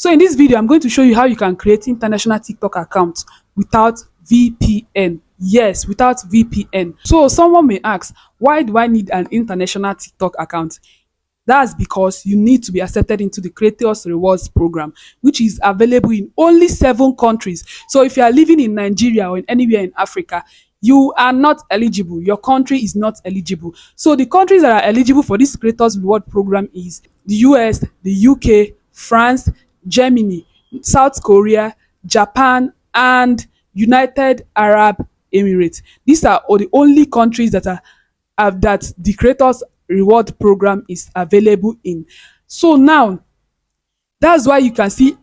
So in this video, I'm going to show you how you can create international TikTok account without VPN. Yes, without VPN. So someone may ask, why do I need an international TikTok account? That's because you need to be accepted into the Creators Rewards program, which is available in only 7 countries. So if you are living in Nigeria or in anywhere in Africa, you are not eligible. Your country is not eligible. So the countries that are eligible for this Creators Reward program is the US, the UK, France, Germany, South Korea, Japan, and United Arab Emirates. These are all the only countries that are that the Creators Reward program is available in. So now that's why you can see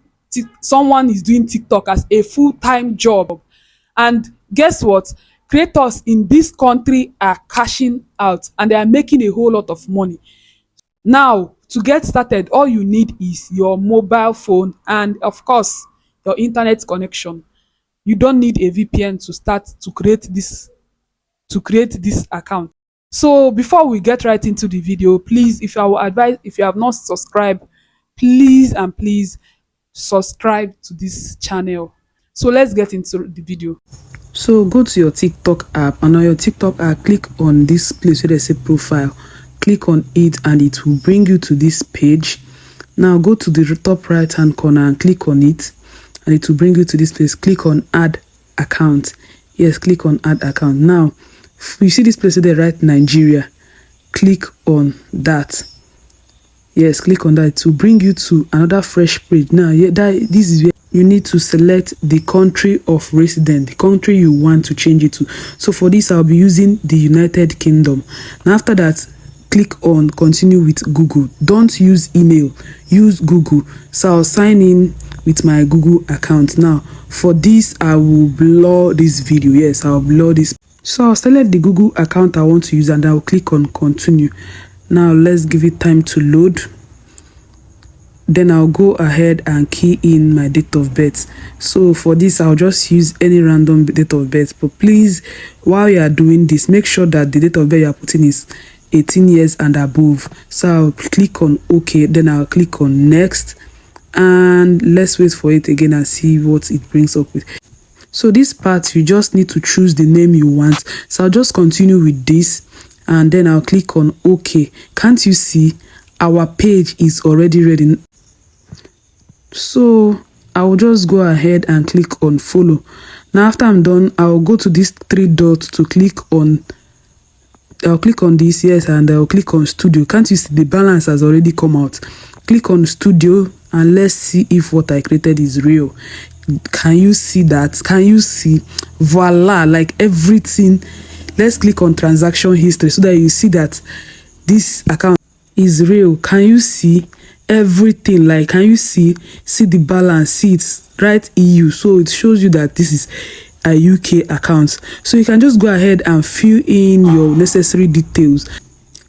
someone is doing TikTok as a full-time job. And guess what? Creators in this country are cashing out and they are making a whole lot of money. Now, to get started, all you need is your mobile phone and, of course, your internet connection. You don't need a VPN to start to create this account. So before we get right into the video, please, if I will advise, if you have not subscribed, please and please subscribe to this channel. So let's get into the video. So go to your TikTok app, and on your TikTok app, click on this place where they say profile. Click on it and it will bring you to this page. Now go to the top right hand corner and click on it, and it will bring you to this place. Click on add account. Yes, click on add account. Now you see this place where they write Nigeria. Click on that. Yes, click on that. It will bring you to another fresh page. Now this is where you need to select the country of residence, the country you want to change it to. So for this, I'll be using the United Kingdom. Now after that, click on continue with Google. Don't use email, use Google. So I'll sign in with my Google account. Now for this, I will blur this video. Yes, I'll blur this. So I'll select the Google account I want to use and I'll click on continue. Now let's give it time to load. Then I'll go ahead and key in my date of birth. So for this, I'll just use any random date of birth. But please, while you are doing this, make sure that the date of birth you are putting is 18 years and above. So I'll click on OK. Then I'll click on next. And let's wait for it again and see what it brings up with. So this part, you just need to choose the name you want. So I'll just continue with this. And then I'll click on OK. Can't you see our page is already ready? So I will just go ahead and click on follow. Now after I'm done, I'll go to these 3 dots to click on. I'll click on this, yes, and I'll click on studio. Can't you see the balance has already come out? Click on studio and let's see if what I created is real. Can you see that? Can you see? Voila, like everything. Let's click on transaction history so that you see that this account is real. Can you see everything? Like, can you see the balance? See, it's right EU, so it shows you that this is a UK account. So you can just go ahead and fill in your necessary details.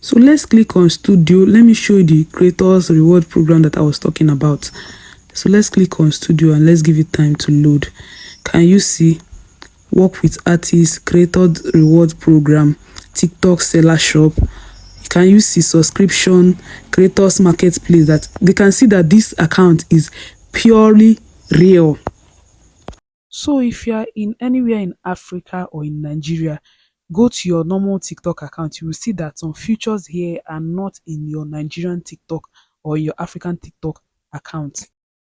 So let's click on studio. Let me show you the Creators Reward program that I was talking about. So let's click on studio and let's give it time to load. Can you see? Work with artists, Creators Reward program, TikTok seller shop. Can you see subscription, Creators Marketplace? That they can see that this account is purely real. So if you are in anywhere in Africa or in Nigeria, go to your normal TikTok account. You will see that some features here are not in your Nigerian TikTok or your African TikTok account.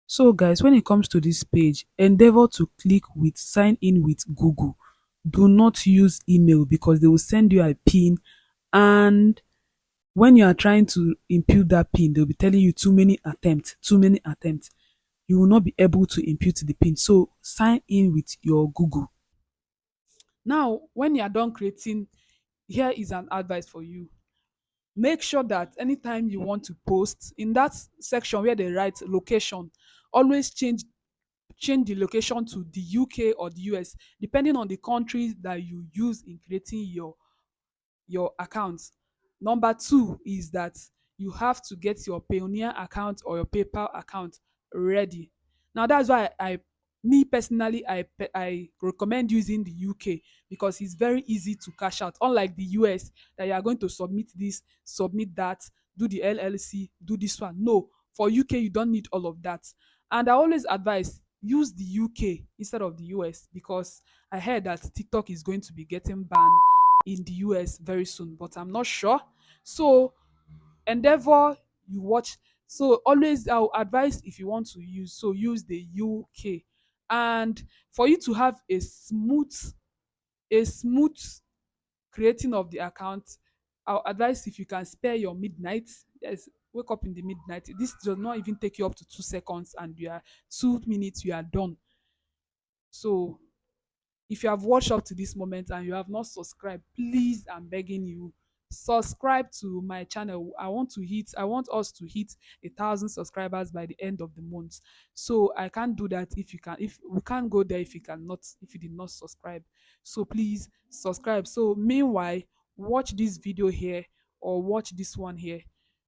So guys, when it comes to this page, endeavor to click with sign in with Google. Do not use email because they will send you a PIN, and when you are trying to input that PIN, they'll be telling you too many attempts. You will not be able to input the PIN. So sign in with your Google. Now, when you are done creating, here is an advice for you. Make sure that anytime you want to post, in that section where they write location, always change the location to the UK or the US, depending on the countries that you use in creating your account. Number 2 is that you have to get your Payoneer account or your PayPal account ready. Now that's why me personally, I recommend using the UK because it's very easy to cash out. Unlike the US, that you are going to submit this, submit that, do the LLC, do this one. No, for UK you don't need all of that. And I always advise use the UK instead of the US, because I heard that TikTok is going to be getting banned in the US very soon, but I'm not sure. So endeavor you watch. So always I'll advise, if you want to use, so use the UK. And for you to have a smooth creating of the account, I'll advise, if you can spare your midnight, yes, wake up in the midnight. This does not even take you up to 2 seconds, and you are 2 minutes, you are done. So if you have watched up to this moment and you have not subscribed, please, I'm begging you, subscribe to my channel. I want us to hit 1,000 subscribers by the end of the month. So I can't do that if we can't go there if you did not subscribe. So please subscribe. So meanwhile, watch this video here or watch this one here.